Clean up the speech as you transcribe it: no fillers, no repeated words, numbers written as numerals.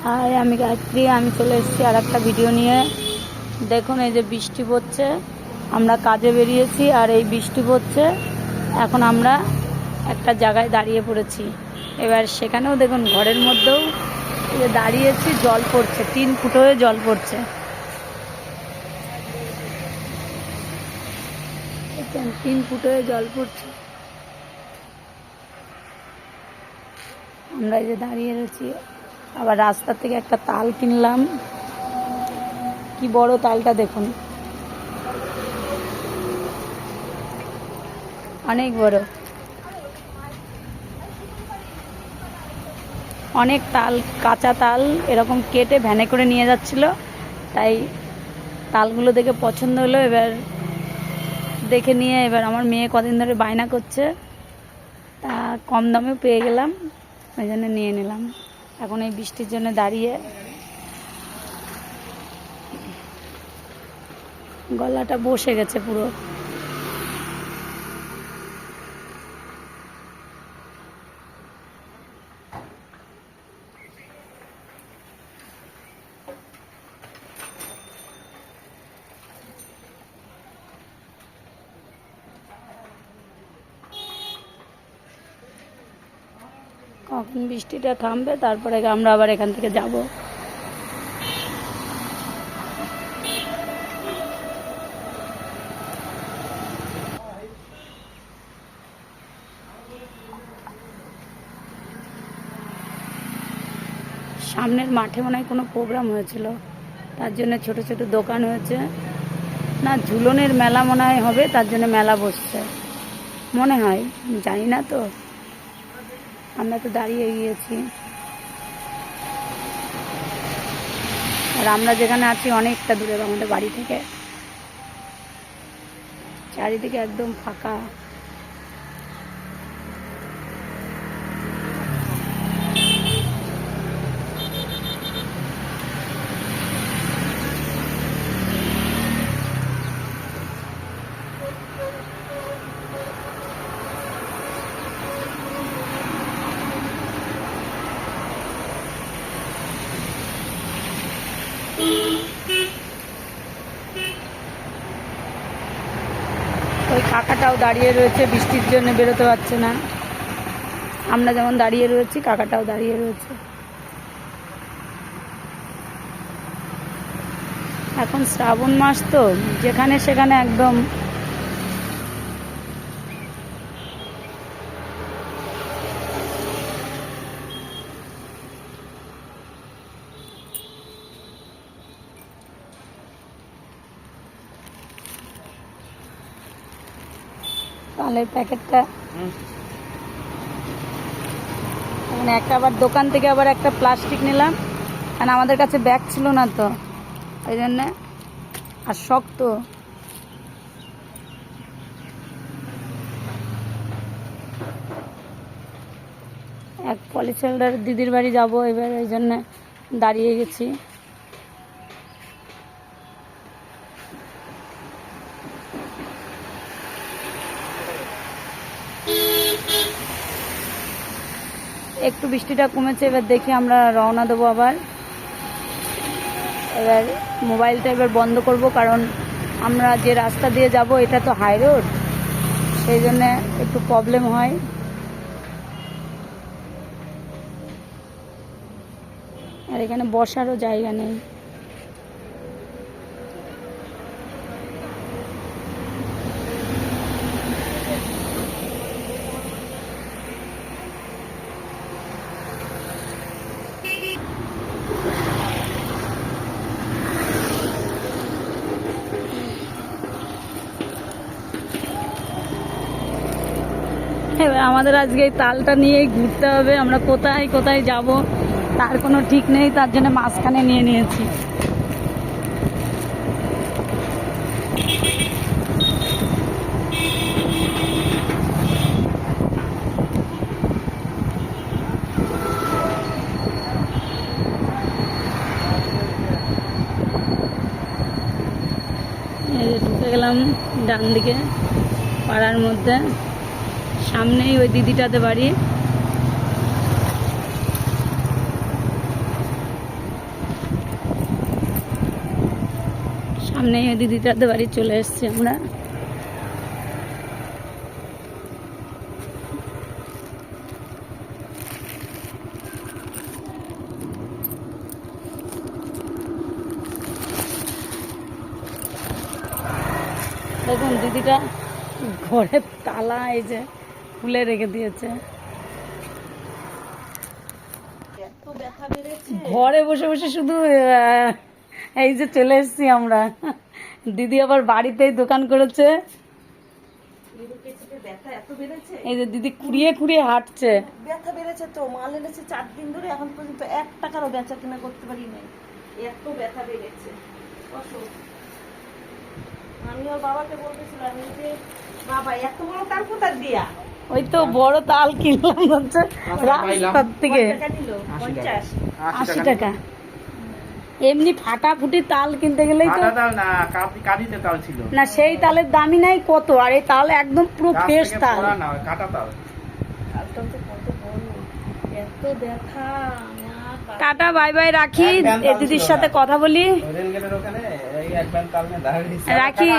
High, আমি গায়ত্রী। আমি চলে এসেছি আর একটা ভিডিও নিয়ে। দেখুন, এই যে বৃষ্টি পড়ছে, আমরা কাজে বেরিয়েছি আর এই বৃষ্টি পড়ছে। এখন আমরা একটা জায়গায় দাঁড়িয়ে পড়েছি। এবার সেখানেও দেখুন, ঘরের মধ্যেও এই যে দাঁড়িয়েছি, জল পড়ছে, 3 ফুট হয়ে জল পড়ছে। 3 ফুট হয়ে জল পড়ছে। আমরা এই যে দাঁড়িয়ে রয়েছি। আবার রাস্তা থেকে একটা তাল কিনলাম। কি বড় তালটা দেখুন, অনেক বড়। অনেক তাল, কাঁচা তাল এরকম কেটে ভ্যানে করে নিয়ে যাচ্ছিল। তাই তালগুলো দেখে পছন্দ হলো। এবার দেখে নিয়ে এবার আমার মেয়ে কদিন ধরে বায়না করছে, তা কম দামে পেয়ে গেলাম, ওই জন্য নিয়ে নিলাম। এখন এই বৃষ্টির জন্য দাঁড়িয়ে, গলাটা বসে গেছে পুরো। কখন বৃষ্টিটা থামবে তারপরে আমরা আবার এখান থেকে যাব। সামনের মাঠে মনে হয় কোনো প্রোগ্রাম হয়েছিল, তার জন্য ছোট ছোট দোকান হয়েছে। না, ঝুলনের মেলা মনে হয় হবে, তার জন্য মেলা বসছে মনে হয়, জানি না তো। আমরা তো দাঁড়িয়ে গিয়েছি, আর আমরা যেখানে আছি অনেকটা দূরে আমাদের বাড়ি থেকে। চারিদিকে একদম ফাঁকা। ওই কাকাটাও দাঁড়িয়ে রয়েছে, বৃষ্টির জন্য বেরোতে পারছে না। আমরা যেমন দাঁড়িয়ে রয়েছি, কাকাটাও দাঁড়িয়ে রয়েছে। এখন শ্রাবণ মাস তো, যেখানে সেখানে একদম তালের প্যাকেটটা মানে একটা, আবার দোকান থেকে আবার একটা প্লাস্টিক নিলাম, কারণ আমাদের কাছে ব্যাগ ছিল না তো, ওই জন্যে। আর শক্ত, এক পলিসেলদার দিদির বাড়ি যাব এবার, ওই জন্য দাঁড়িয়ে গেছি। একটু বৃষ্টিটা কমেছে, এবার দেখি আমরা রওনা দেবো আবার। এবার মোবাইলটা এবার বন্ধ করব, কারণ আমরা যে রাস্তা দিয়ে যাব এটা তো হাই রোড, সেই জন্য একটু প্রবলেম হয়। আর এখানে বসারও জায়গা নেই। এবার আমাদের আজকে এই তালটা নিয়েই ঘুরতে হবে। আমরা কোথায় কোথায় যাব তার কোনো ঠিক নেই, তার জন্য মাঝখানে নিয়ে নিয়েছি। ঢুকে গেলাম ডান দিকে পাড়ার মধ্যে, সামনেই ওই দিদিটাতে বাড়ি। সামনে দিদিটাদের বাড়ি চলে এসেছি আমরা। দেখুন দিদিটা ঘরে তালা এই যে খুলে রেখে দিয়েছে। ঘরে বসে বসে শুধু এই যে চলে এসেছি আমরা। দিদি আবার বাড়িতেই দোকান করেছে। এই যে দিদি খুঁড়িয়ে খুঁড়িয়ে হাঁটছে। ব্যথা বেড়েছে তো, মাল এনেছে 4 দিন ধরে, এখন পর্যন্ত 1 টাকারও বেচা কেনা করতে পারি নাই, এত ব্যথা বেড়েছে। আমি ওর বাবাকে বলতেছিলাম যে বাবা এত বড় তাল কোথা দিয়া? ওই তো বড় তাল কিনলাম হচ্ছে রাস্তার থেকে, 80 টাকা। এমনি ফাটাফুটি তাল কিনতে গেলেই তো না, সেই তালের দামই নাই কত, আর এই তাল একদম পুরো ফ্রেশ তাল। এত ব্যথা। টাটা বাই বাই, রাখি। এই দিদির সাথে কথা বলি, রাখি।